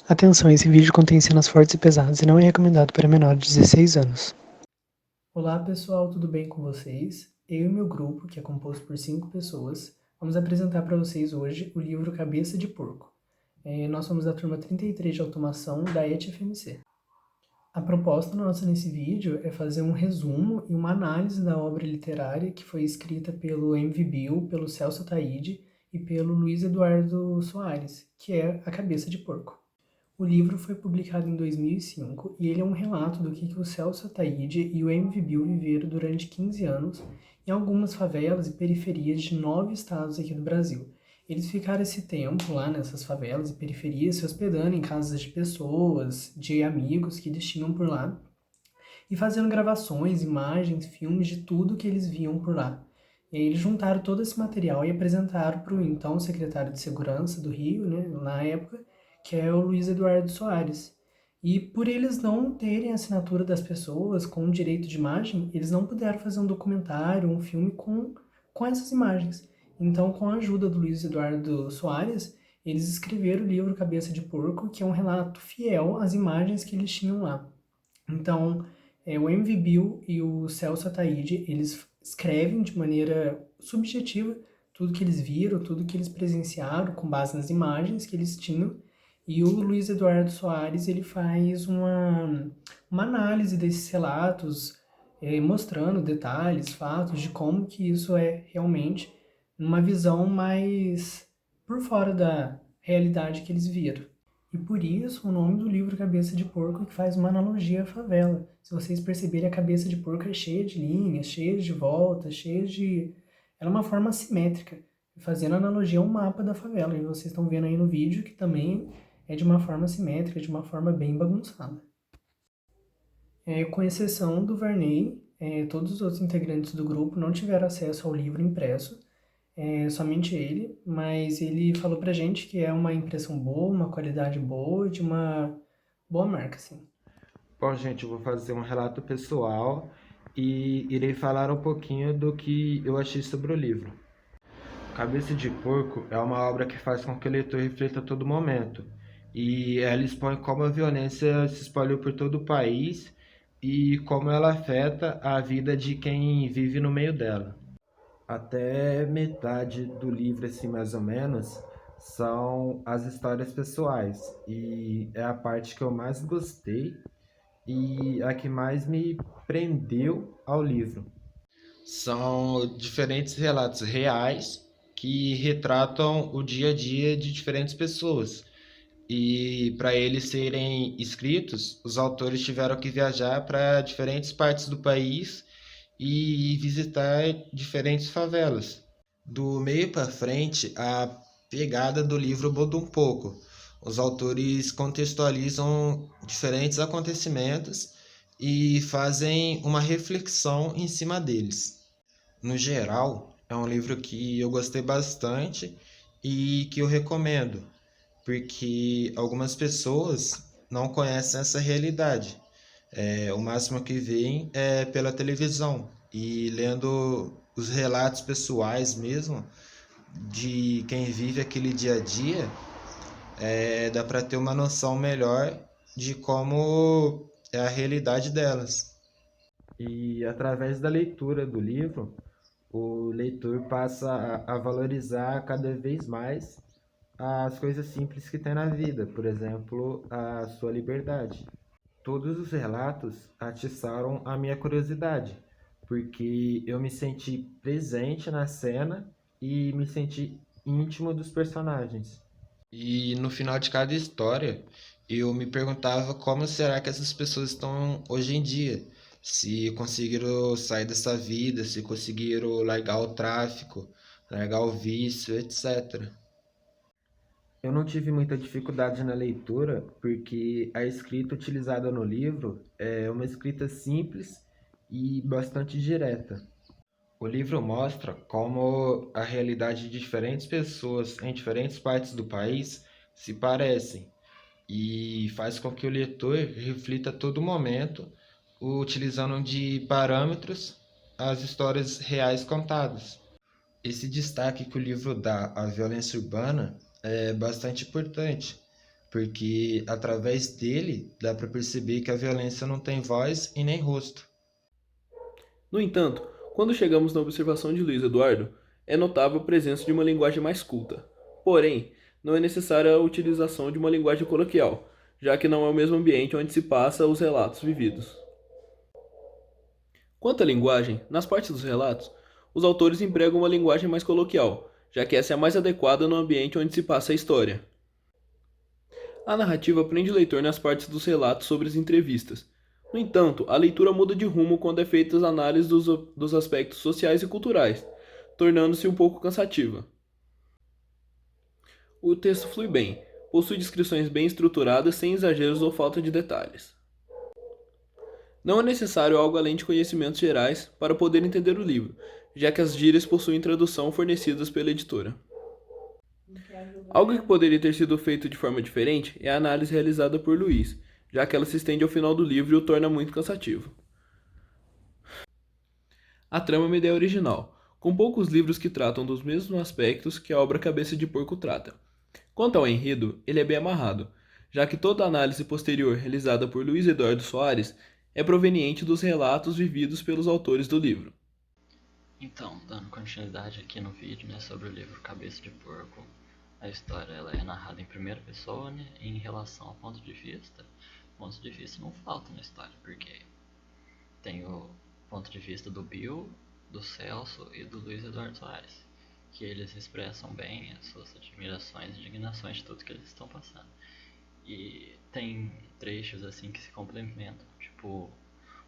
Atenção, esse vídeo contém cenas fortes e pesadas e não é recomendado para menores de 16 anos. Olá pessoal, tudo bem com vocês? Eu e meu grupo, que é composto por 5 pessoas, vamos apresentar para vocês hoje o livro Cabeça de Porco. Nós somos da turma 33 de automação da ETFMC. A proposta nossa nesse vídeo é fazer um resumo e uma análise da obra literária que foi escrita pelo M.V. Bill, pelo Celso Ataíde e pelo Luiz Eduardo Soares, que é A Cabeça de Porco. O livro foi publicado em 2005 e ele é um relato do que o Celso Ataíde e o M.V. Bill viveram durante 15 anos em algumas favelas e periferias de 9 estados aqui do Brasil. Eles ficaram esse tempo lá nessas favelas e periferias, se hospedando em casas de pessoas, de amigos que eles tinham por lá, e fazendo gravações, imagens, filmes de tudo que eles viam por lá. E aí eles juntaram todo esse material e apresentaram para o então secretário de Segurança do Rio, né, na época, que é o Luiz Eduardo Soares. E por eles não terem a assinatura das pessoas com direito de imagem, eles não puderam fazer um documentário, um filme com essas imagens. Então, com a ajuda do Luiz Eduardo Soares, eles escreveram o livro Cabeça de Porco, que é um relato fiel às imagens que eles tinham lá. Então, o M.V. Bill e o Celso Ataíde, eles escrevem de maneira subjetiva tudo que eles viram, tudo que eles presenciaram, com base nas imagens que eles tinham. E o Luiz Eduardo Soares, ele faz uma análise desses relatos, mostrando detalhes, fatos de como que isso é realmente numa visão mais por fora da realidade que eles viram. E por isso o nome do livro Cabeça de Porco que faz uma analogia à favela. Se vocês perceberem, a cabeça de porco é cheia de linhas, cheia de voltas, cheia de... Ela é uma forma assimétrica, fazendo analogia ao mapa da favela. E vocês estão vendo aí no vídeo que também é de uma forma assimétrica, de uma forma bem bagunçada. Com exceção do Varney, todos os outros integrantes do grupo não tiveram acesso ao livro impresso, somente ele, mas ele falou pra gente que é uma impressão boa, uma qualidade boa, de uma boa marca, assim. Bom, gente, eu vou fazer um relato pessoal e irei falar um pouquinho do que eu achei sobre o livro. Cabeça de Porco é uma obra que faz com que o leitor reflita a todo momento, e ela expõe como a violência se espalhou por todo o país e como ela afeta a vida de quem vive no meio dela. Até metade do livro, assim, mais ou menos, são as histórias pessoais, e é a parte que eu mais gostei e a que mais me prendeu ao livro. São diferentes relatos reais que retratam o dia a dia de diferentes pessoas. E para eles serem escritos, os autores tiveram que viajar para diferentes partes do país e visitar diferentes favelas. Do meio para frente, a pegada do livro muda um pouco. Os autores contextualizam diferentes acontecimentos e fazem uma reflexão em cima deles. No geral, é um livro que eu gostei bastante e que eu recomendo, porque algumas pessoas não conhecem essa realidade. O máximo que veem é pela televisão, e lendo os relatos pessoais mesmo de quem vive aquele dia a dia, dá para ter uma noção melhor de como é a realidade delas. E através da leitura do livro, o leitor passa a valorizar cada vez mais as coisas simples que tem na vida, por exemplo, a sua liberdade. Todos os relatos atiçaram a minha curiosidade, porque eu me senti presente na cena e me senti íntimo dos personagens. E no final de cada história, eu me perguntava como será que essas pessoas estão hoje em dia. Se conseguiram sair dessa vida, se conseguiram largar o tráfico, largar o vício, etc. Eu não tive muita dificuldade na leitura, porque a escrita utilizada no livro é uma escrita simples e bastante direta. O livro mostra como a realidade de diferentes pessoas em diferentes partes do país se parecem, e faz com que o leitor reflita a todo momento, utilizando de parâmetros as histórias reais contadas. Esse destaque que o livro dá à violência urbana é bastante importante, porque através dele dá para perceber que a violência não tem voz e nem rosto. No entanto, quando chegamos na observação de Luiz Eduardo, é notável a presença de uma linguagem mais culta. Porém, não é necessária a utilização de uma linguagem coloquial, já que não é o mesmo ambiente onde se passa os relatos vividos. Quanto à linguagem, nas partes dos relatos, os autores empregam uma linguagem mais coloquial, já que essa é a mais adequada no ambiente onde se passa a história. A narrativa prende o leitor nas partes dos relatos sobre as entrevistas. No entanto, a leitura muda de rumo quando é feita a análise dos aspectos sociais e culturais, tornando-se um pouco cansativa. O texto flui bem, possui descrições bem estruturadas sem exageros ou falta de detalhes. Não é necessário algo além de conhecimentos gerais para poder entender o livro, já que as gírias possuem tradução fornecidas pela editora. Algo que poderia ter sido feito de forma diferente é a análise realizada por Luiz, já que ela se estende ao final do livro e o torna muito cansativo. A trama é uma ideia original, com poucos livros que tratam dos mesmos aspectos que a obra Cabeça de Porco trata. Quanto ao enredo, ele é bem amarrado, já que toda a análise posterior realizada por Luiz Eduardo Soares é proveniente dos relatos vividos pelos autores do livro. Então, dando continuidade aqui no vídeo, né, sobre o livro Cabeça de Porco, a história ela é narrada em primeira pessoa, né, em relação ao ponto de vista. Pontos de vista não faltam na história, porque tem o ponto de vista do Bill, do Celso e do Luiz Eduardo Soares, que eles expressam bem as suas admirações e indignações de tudo que eles estão passando. E tem trechos assim que se complementam, tipo,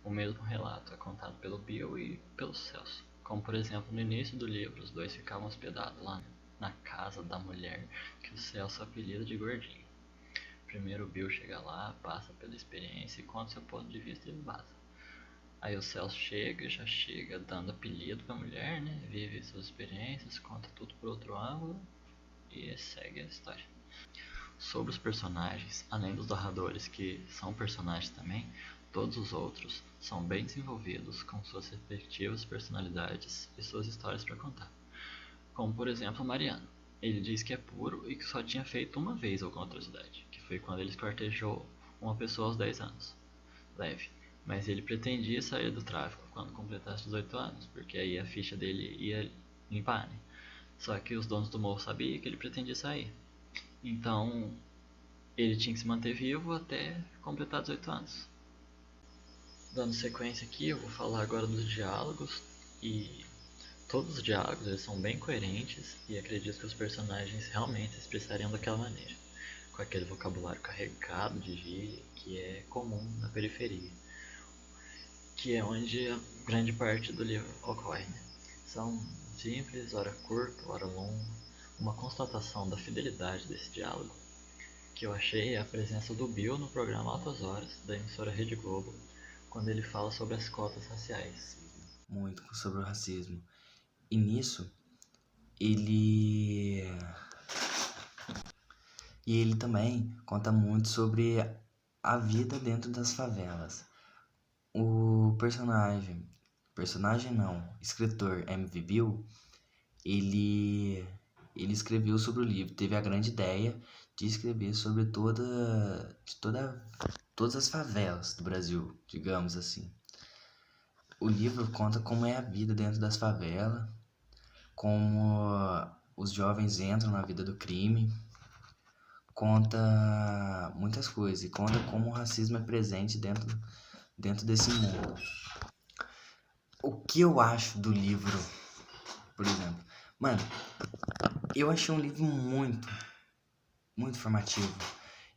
o mesmo relato é contado pelo Bill e pelo Celso. Como por exemplo, no início do livro, os dois ficavam hospedados lá na casa da mulher que o Celso apelida de Gordinho. Primeiro o Bill chega lá, passa pela experiência e conta seu ponto de vista e vaza. Aí o Celso já chega dando apelido pra mulher, né? Vive suas experiências, conta tudo por outro ângulo e segue a história. Sobre os personagens, além dos narradores que são personagens também, todos os outros são bem desenvolvidos com suas respectivas personalidades e suas histórias para contar. Como por exemplo o Mariano. Ele diz que é puro e que só tinha feito uma vez alguma atrocidade, que foi quando ele esquartejou uma pessoa aos 10 anos. Leve. Mas ele pretendia sair do tráfico quando completasse 18 anos, porque aí a ficha dele ia limpar, né? Só que os donos do morro sabiam que ele pretendia sair. Então, ele tinha que se manter vivo até completar 18 anos. Dando sequência aqui, eu vou falar agora dos diálogos. E todos os diálogos eles são bem coerentes e acredito que os personagens realmente se expressariam daquela maneira, com aquele vocabulário carregado de gíria que é comum na periferia, que é onde a grande parte do livro ocorre, né? São simples, ora curto, ora longo, uma constatação da fidelidade desse diálogo que eu achei é a presença do Bill no programa Altas Horas, da emissora Rede Globo, quando ele fala sobre as cotas raciais. Muito sobre o racismo. E nisso, ele também conta muito sobre a vida dentro das favelas. O escritor M.V. Bill, ele escreveu sobre o livro, teve a grande ideia de escrever sobre todas as favelas do Brasil, digamos assim. O livro conta como é a vida dentro das favelas, como os jovens entram na vida do crime, conta muitas coisas e conta como o racismo é presente dentro desse mundo. O que eu acho do livro, por exemplo? Mano, eu achei um livro muito informativo.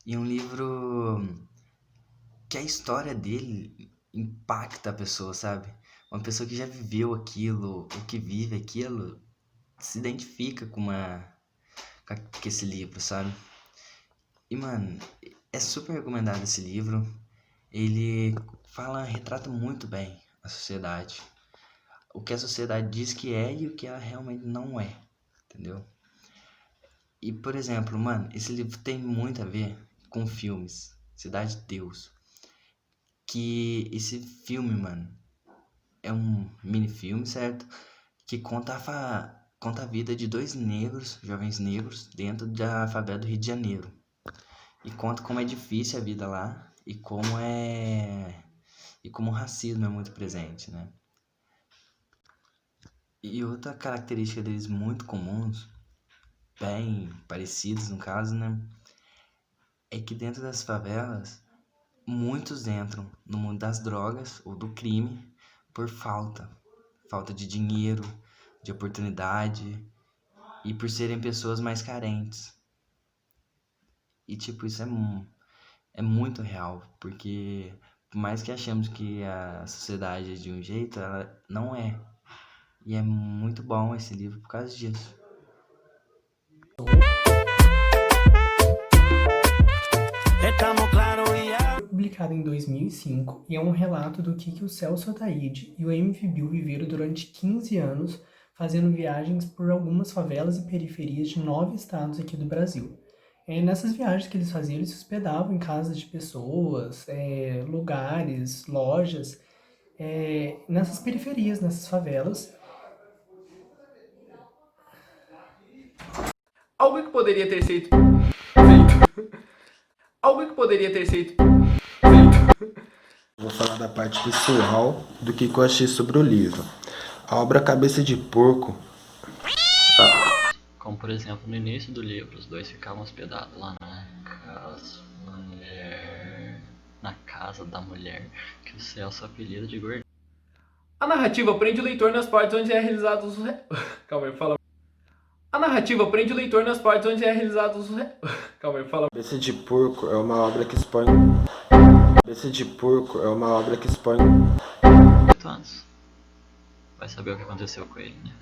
E um livro que a história dele impacta a pessoa, sabe? Uma pessoa que já viveu aquilo, ou que vive aquilo, se identifica com esse livro, sabe? E, mano, é super recomendado esse livro. Ele retrata muito bem a sociedade. O que a sociedade diz que é e o que ela realmente não é, entendeu? E, por exemplo, mano, esse livro tem muito a ver com filmes. Cidade de Deus. Que esse filme, mano, é um mini-filme, certo? Que conta a vida de dois negros, jovens negros, dentro da favela do Rio de Janeiro. e conta como é difícil a vida lá e como o racismo é muito presente, né? E outra característica deles muito comuns, bem parecidos no caso, né? É que dentro das favelas, muitos entram no mundo das drogas ou do crime por falta de dinheiro, de oportunidade e por serem pessoas mais carentes. E tipo, isso é muito real, porque por mais que achemos que a sociedade é de um jeito, ela não é. E é muito bom esse livro por causa disso. Foi publicado em 2005 e é um relato do que o Celso Ataíde e o MV Bill viveram durante 15 anos, fazendo viagens por algumas favelas e periferias de 9 estados aqui do Brasil. Nessas viagens que eles faziam, eles se hospedavam em casas de pessoas, lugares, lojas, nessas periferias, nessas favelas. Algo que poderia ter sido feito. Algo que poderia ter sido feito. Vou falar da parte pessoal do que eu achei sobre o livro. A obra Cabeça de Porco. Como, por exemplo, no início do livro, os dois ficavam hospedados lá na casa da mulher que o Celso apelida de gordinha. A narrativa prende o leitor nas partes onde é realizado os... Calma aí, fala. A narrativa prende o leitor nas partes onde é realizado os... Calma aí, fala. Cabeça de Porco é uma obra que expõe... Cabeça de Porco é uma obra que expõe... 8 anos. Vai saber o que aconteceu com ele, né?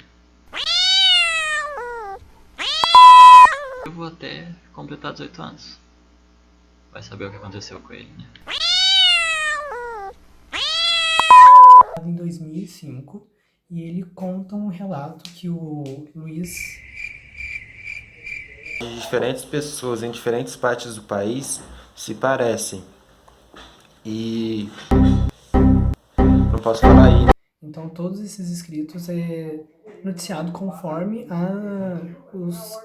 Eu vou até completar 18 anos. Vai saber o que aconteceu com ele, né? Em 2005, e ele conta um relato que o Luiz... Diferentes pessoas em diferentes partes do país se parecem. E... não posso falar aí. Então, todos esses escritos é noticiado conforme os